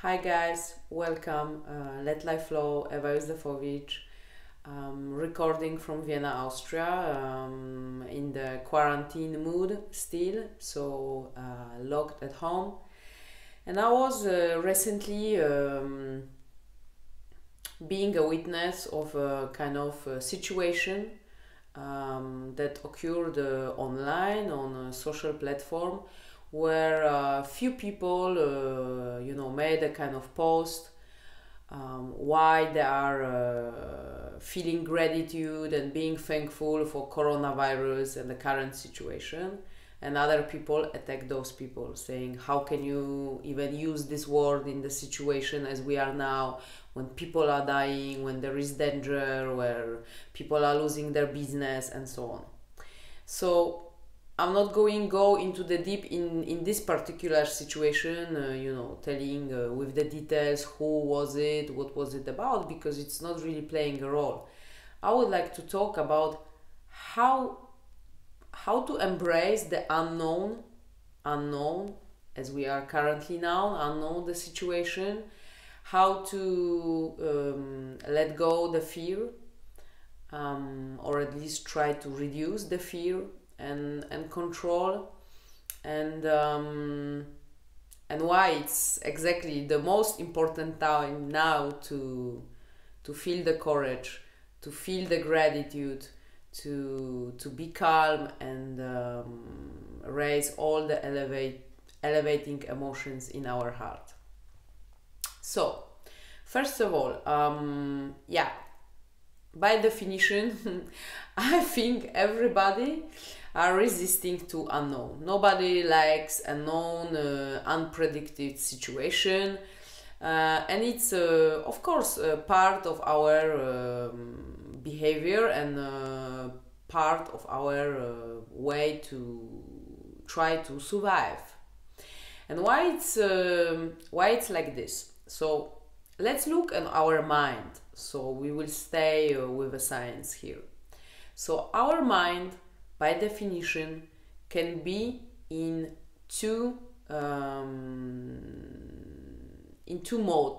Hi guys, welcome. Let Life Flow, Eva Józefowicz, recording from Vienna, Austria, in the quarantine mood still, so locked at home. And I was recently being a witness of a kind of situation that occurred online on a social platform where a few people, made a kind of post why they are feeling gratitude and being thankful for coronavirus and the current situation. And other people attack those people, saying, how can you even use this word in the situation as we are now, when people are dying, when there is danger, where people are losing their business, and so on. So I'm not going go into the deep in this particular situation, telling with the details who was it, what was it about, because it's not really playing a role. I would like to talk about how to embrace the unknown as we are currently now, unknown the situation, how to let go the fear, or at least try to reduce the fear and control, and why it's exactly the most important time now to feel the courage, to feel the gratitude, to be calm and raise all the elevating emotions in our heart. So first of all, by definition I think everybody are resisting to unknown. Nobody likes unknown, unpredicted situation, and it's of course part of our behavior and part of our way to try to survive. And why it's like this? So let's look at our mind. So we will stay with the science here. So our mind, by definition, can be in two mode.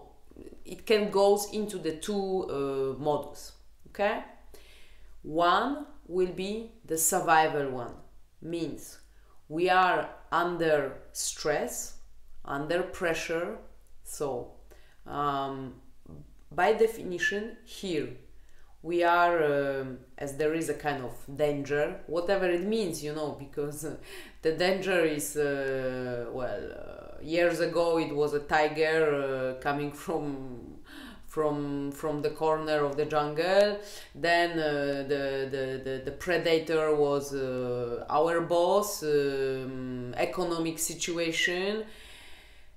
It can goes into the two modes. Okay, one will be the survival one, means we are under stress, under pressure. So by definition here we are as there is a kind of danger, whatever it means, because the danger is years ago it was a tiger coming from the corner of the jungle. Then the predator was our boss, economic situation.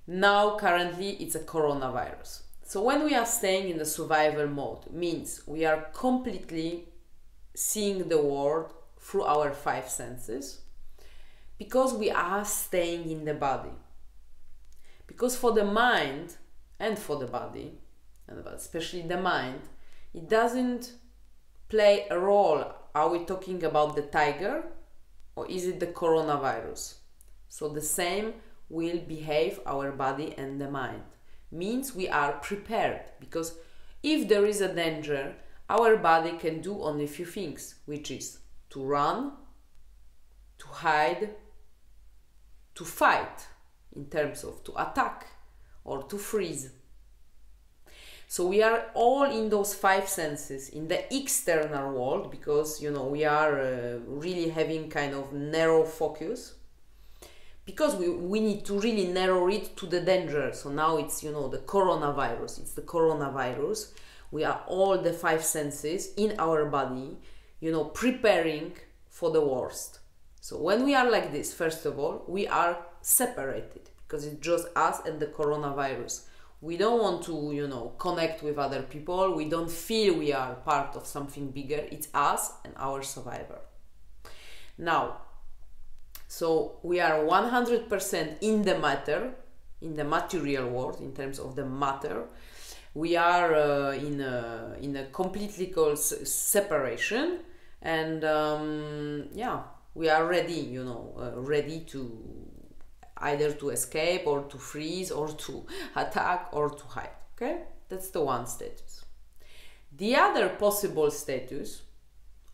Now currently it's a coronavirus. So when we are staying in the survival mode, means we are completely seeing the world through our five senses, because we are staying in the body. Because for the mind and for the body, and especially the mind, it doesn't play a role. Are we talking about the tiger or is it the coronavirus? So the same will behave our body and the mind. Means we are prepared, because if there is a danger, our body can do only a few things, which is to run, to hide, to fight, in terms of to attack or to freeze. So we are all in those five senses in the external world, because we are really having kind of narrow focus, because we need to really narrow it to the danger. So now it's the coronavirus. It's the coronavirus. We are all the five senses in our body, preparing for the worst. So when we are like this, first of all, we are separated, because it's just us and the coronavirus. We don't want to, connect with other people. We don't feel we are part of something bigger. It's us and our survivor. Now, so we are 100% in the matter, in the material world, in terms of the matter. We are in a completely separation, and we are ready, ready to either to escape or to freeze or to attack or to hide. Okay, that's the one status. The other possible status,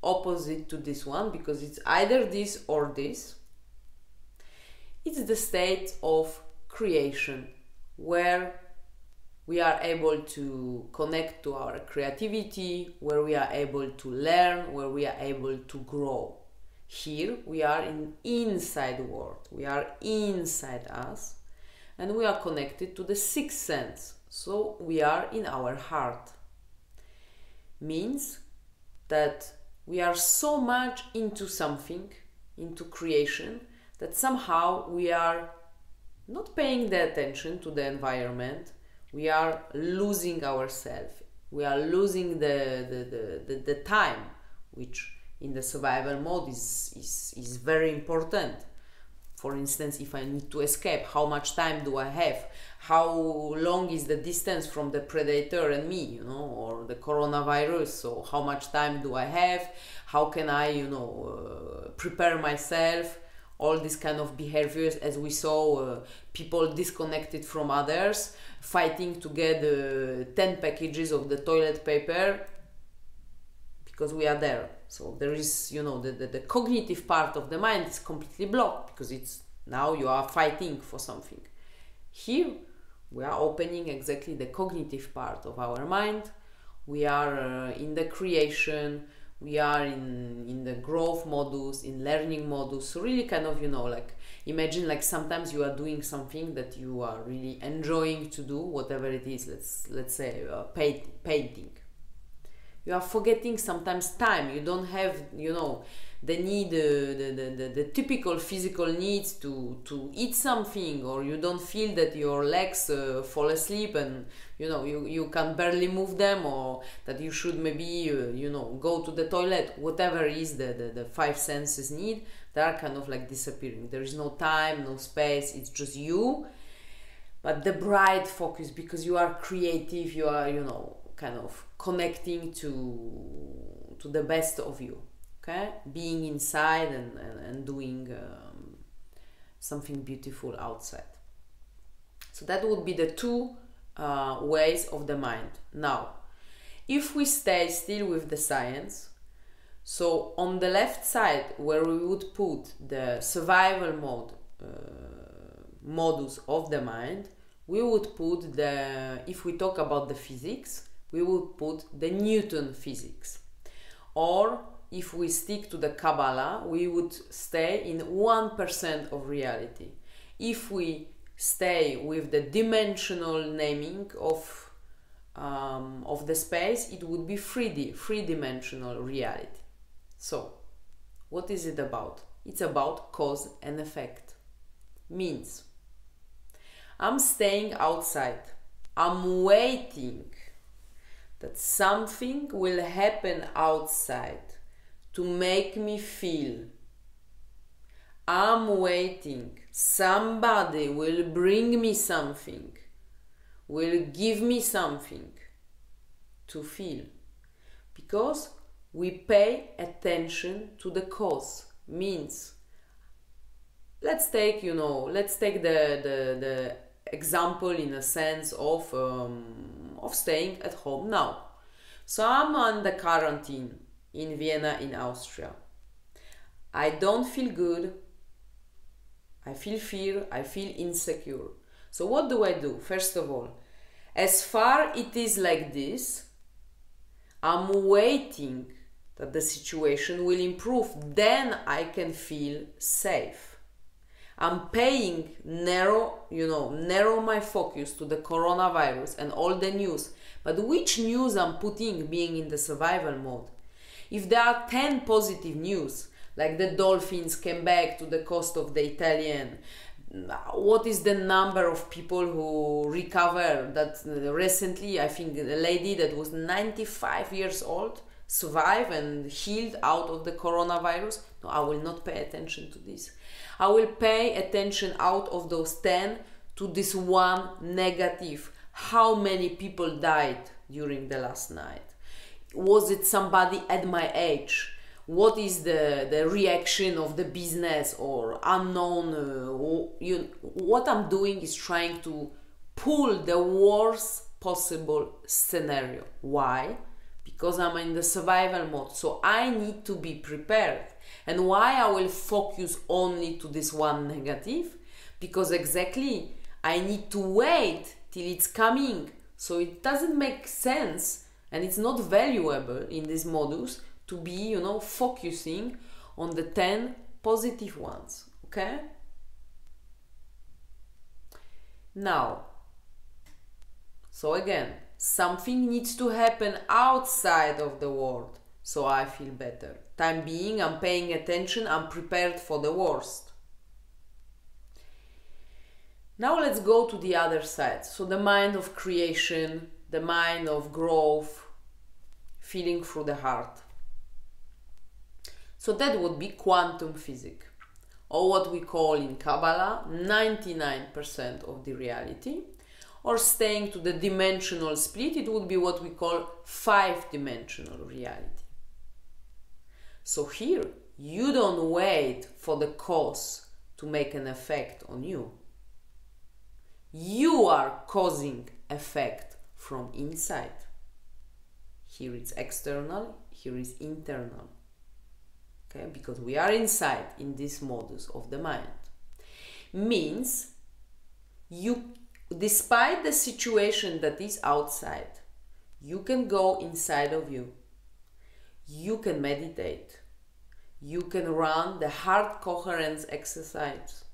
opposite to this one, because it's either this or this, it's the state of creation, where we are able to connect to our creativity, where we are able to learn, where we are able to grow. Here we are in inside world, we are inside us, and we are connected to the sixth sense, so we are in our heart. Means that we are so much into something, into creation, that somehow we are not paying the attention to the environment, we are losing ourselves, we are losing the time, which in the survival mode is very important. For instance, if I need to escape, how much time do I have? How long is the distance from the predator and me, or the coronavirus? So how much time do I have? How can I, prepare myself? All these kind of behaviors, as we saw, people disconnected from others, fighting to get 10 packages of the toilet paper because we are there. So there is, the cognitive part of the mind is completely blocked because it's now you are fighting for something. Here we are opening exactly the cognitive part of our mind. We are in the creation. We are in the growth modus, in learning modus. So really kind of, imagine like sometimes you are doing something that you are really enjoying to do, whatever it is, let's say painting. You are forgetting sometimes time. You don't have, the need, the typical physical needs to eat something, or you don't feel that your legs fall asleep and you can barely move them, or that you should maybe go to the toilet. Whatever is the five senses need, they are kind of like disappearing. There is no time, no space, it's just you, but the bright focus, because you are creative, you are kind of connecting to the best of you. Okay, being inside and doing something beautiful outside. So that would be the two ways of the mind. Now, if we stay still with the science, so on the left side where we would put the survival mode modus of the mind, we would put if we talk about the physics, we would put the Newton physics. Or if we stick to the Kabalah, we would stay in 1% of reality. If we stay with the dimensional naming of the space, it would be 3D, three-dimensional reality. So, what is it about? It's about cause and effect. Means, I'm staying outside. I'm waiting that something will happen outside to make me feel. I'm waiting. Somebody will bring me something, will give me something to feel. Because we pay attention to the cause. Means, let's take the example in a sense of staying at home now. So I'm on the quarantine in Vienna, in Austria. I don't feel good. I feel fear. I feel insecure. So what do I do? First of all, as far it is like this, I'm waiting that the situation will improve. Then I can feel safe. I'm paying narrow my focus to the coronavirus and all the news. But which news I'm putting being in the survival mode? If there are 10 positive news, like the dolphins came back to the coast of the Italian, what is the number of people who recover? That recently, I think a lady that was 95 years old survived and healed out of the coronavirus. No, I will not pay attention to this. I will pay attention out of those 10 to this one negative. How many people died during the last night? Was it somebody at my age? what is the reaction of the business or unknown. What I'm doing is trying to pull the worst possible scenario. Why? Because I'm in the survival mode, so I need to be prepared. And why I will focus only to this one negative? Because exactly I need to wait till it's coming. So it doesn't make sense and it's not valuable in this modus to be, focusing on the 10 positive ones. Okay? Now, so again, something needs to happen outside of the world so I feel better. Time being, I'm paying attention, I'm prepared for the worst. Now let's go to the other side. So the mind of creation, the mind of growth, feeling through the heart. So that would be quantum physics, or what we call in Kabalah 99% of the reality. Or staying to the dimensional split, it would be what we call 5-dimensional reality. So here, you don't wait for the cause to make an effect on you. You are causing effect from inside. Here it's external, here is internal. Okay? Because we are inside in this modus of the mind. Means despite the situation that is outside, you can go inside of you. You can meditate. You can run the heart coherence exercise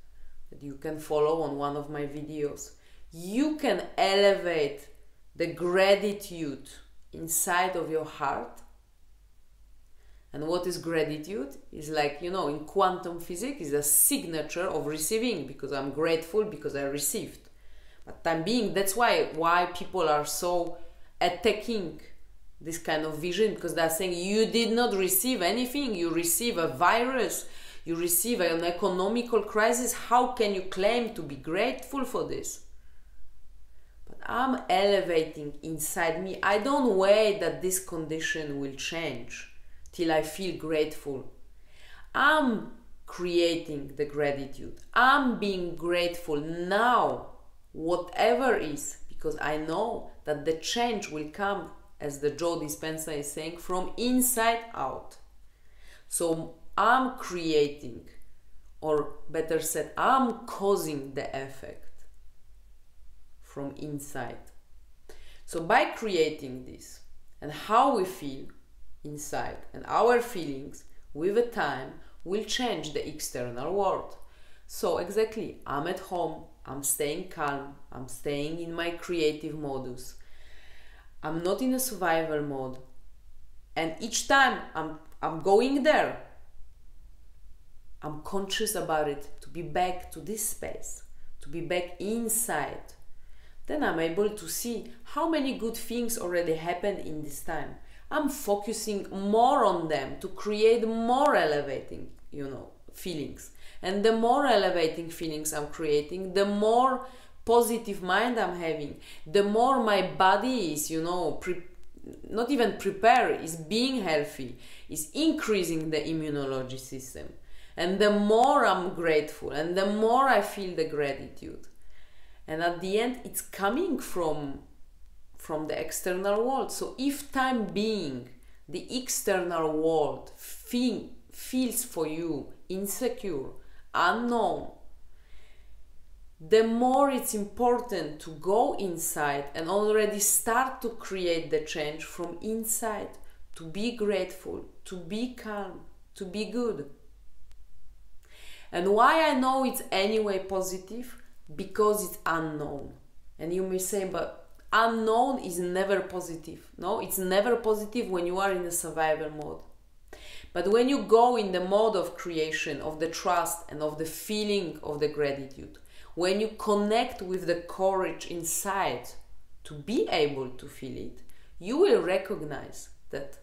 that you can follow on one of my videos. You can elevate the gratitude inside of your heart. And what is gratitude? Is like, in quantum physics, is a signature of receiving, because I'm grateful because I received. But time being, that's why people are so attacking this kind of vision, because they're saying you did not receive anything, you receive a virus, you receive an economical crisis, how can you claim to be grateful for this? But I'm elevating inside me. I don't wait that this condition will change till I feel grateful. I'm creating the gratitude. I'm being grateful now, whatever is, because I know that the change will come, as the Joe Dispenza is saying, from inside out. So I'm creating, or better said, I'm causing the effect from inside. So by creating this and how we feel inside and our feelings with a time will change the external world. So exactly, I'm at home, I'm staying calm, I'm staying in my creative modus. I'm not in a survival mode. And each time I'm going there, I'm conscious about it, to be back to this space, to be back inside. Then I'm able to see how many good things already happened in this time. I'm focusing more on them to create more elevating, feelings. And the more elevating feelings I'm creating, the more positive mind I'm having, the more my body is, not even prepared, is being healthy, is increasing the immunology system. And the more I'm grateful, and the more I feel the gratitude. And at the end, it's coming from the external world. So if time being, the external world feels for you insecure, unknown, the more it's important to go inside and already start to create the change from inside, to be grateful, to be calm, to be good. And why I know it's anyway positive? Because it's unknown. And you may say, but unknown is never positive. No, it's never positive when you are in a survival mode. But when you go in the mode of creation, of the trust and of the feeling of the gratitude, when you connect with the courage inside to be able to feel it, you will recognize that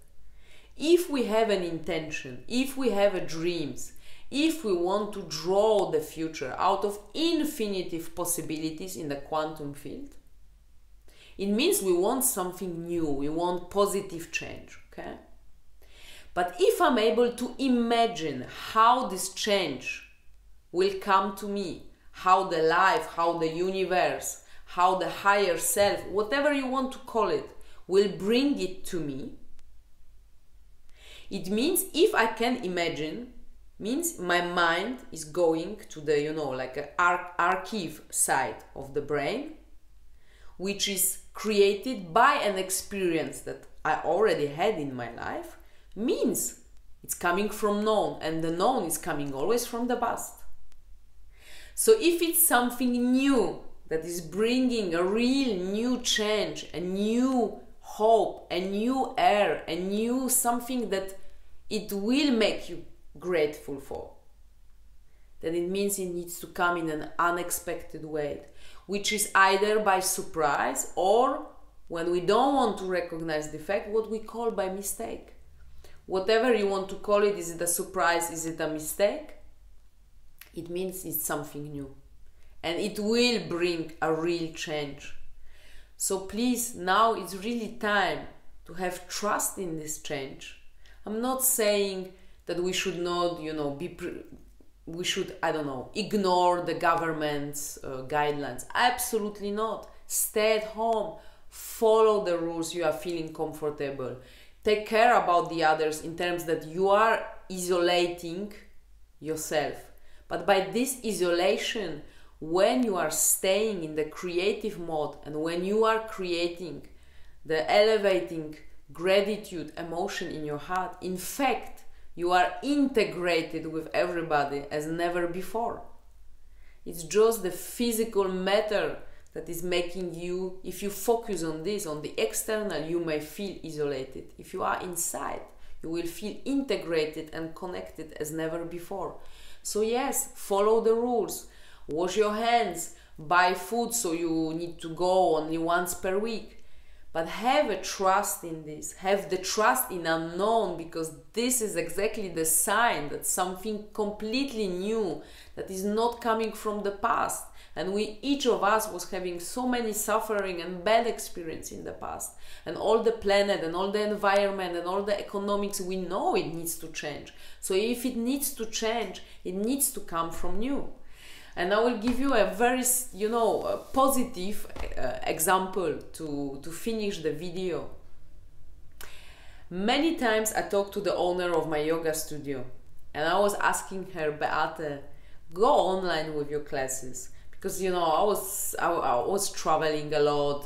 if we have an intention, if we have a dreams, if we want to draw the future out of infinitive possibilities in the quantum field, it means we want something new, we want positive change, okay? But if I'm able to imagine how this change will come to me, how the life, how the universe, how the higher self, whatever you want to call it, will bring it to me, it means if I can imagine, means my mind is going to the, you know, like an archive side of the brain, which is created by an experience that I already had in my life, means it's coming from known, and the known is coming always from the past. So if it's something new that is bringing a real new change, a new hope, a new air, a new something that it will make you grateful for, then it means it needs to come in an unexpected way, which is either by surprise or, when we don't want to recognize the fact, what we call by mistake. Whatever you want to call it, is it a surprise, is it a mistake? It means it's something new. And it will bring a real change. So please, now it's really time to have trust in this change. I'm not saying that we should not, you know, we should, I don't know, ignore the government's guidelines. Absolutely not. Stay at home. Follow the rules you are feeling comfortable. Take care about the others in terms that you are isolating yourself. But by this isolation, when you are staying in the creative mode and when you are creating the elevating gratitude emotion in your heart, in fact, you are integrated with everybody as never before. It's just the physical matter that is making you, if you focus on this, on the external, you may feel isolated. If you are inside, you will feel integrated and connected as never before. So yes, follow the rules. Wash your hands, buy food, so you need to go only once per week. But have a trust in this. Have the trust in unknown, because this is exactly the sign that something completely new, that is not coming from the past. And each of us was having so many suffering and bad experience in the past. And all the planet and all the environment and all the economics, we know it needs to change. So if it needs to change, it needs to come from new. And I will give you a very, you know, a positive example to finish the video. Many times I talked to the owner of my yoga studio, and I was asking her, Beate, go online with your classes. Because, you know, I was traveling a lot,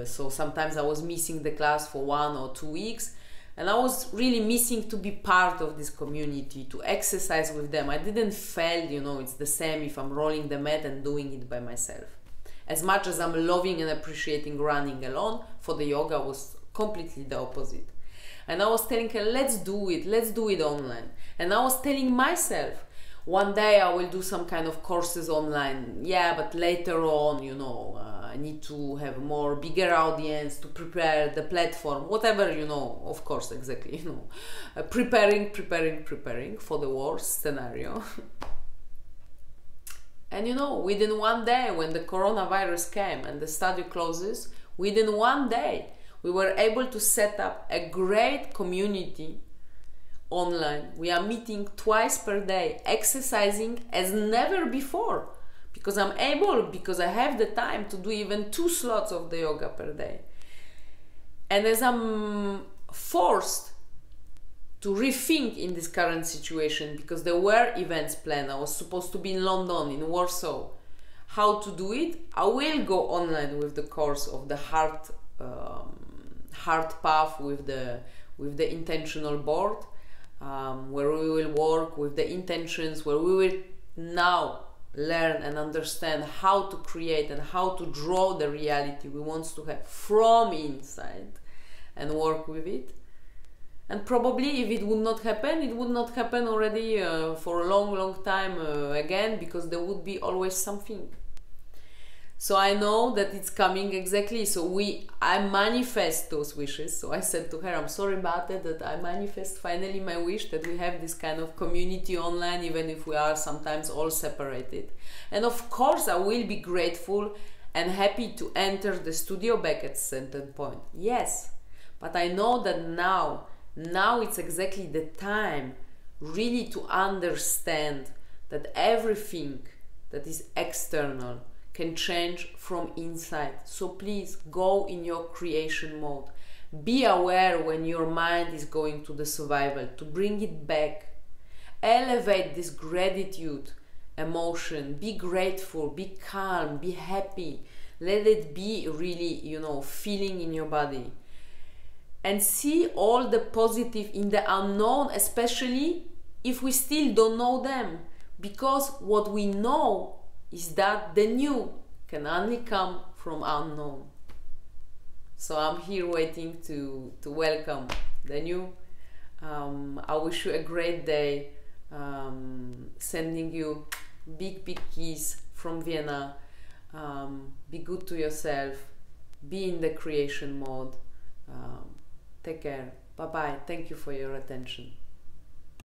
so sometimes I was missing the class for 1 or 2 weeks. And I was really missing to be part of this community, to exercise with them. I didn't feel, you know, it's the same if I'm rolling the mat and doing it by myself. As much as I'm loving and appreciating running alone, for the yoga was completely the opposite. And I was telling her, let's do it online. And I was telling myself, one day I will do some kind of courses online. Yeah, but later on, you know, I need to have more bigger audience to prepare the platform, whatever, you know, of course, exactly, you know, preparing for the worst scenario. And you know, within one day, when the coronavirus came and the studio closes, within one day, we were able to set up a great community online. We are meeting twice per day, exercising as never before, because I'm able, because I have the time to do even 2 slots of the yoga per day. And as I'm forced to rethink in this current situation, because there were events planned, I was supposed to be in London, in Warsaw, how to do it, I will go online with the course of the heart path with the intentional board. Where we will work with the intentions, where we will now learn and understand how to create and how to draw the reality we want to have from inside and work with it. And probably if it would not happen, it would not happen already for a long time again, because there would be always something. So I know that it's coming exactly. So I manifest those wishes. So I said to her, I'm sorry about it, that I manifest finally my wish that we have this kind of community online, even if we are sometimes all separated. And of course, I will be grateful and happy to enter the studio back at a certain point. Yes, but I know that now Now it's exactly the time really to understand that everything that is external can change from inside. So please go in your creation mode. Be aware when your mind is going to the survival, to bring it back. Elevate this gratitude emotion. Be grateful, be calm, be happy. Let it be really, feeling in your body. And see all the positive in the unknown, especially if we still don't know them. Because what we know is that the new can only come from unknown. So I'm here waiting to welcome the new. I wish you a great day. Sending you big kiss from Vienna. Be good to yourself. Be in the creation mode. Take care. Bye bye. Thank you for your attention.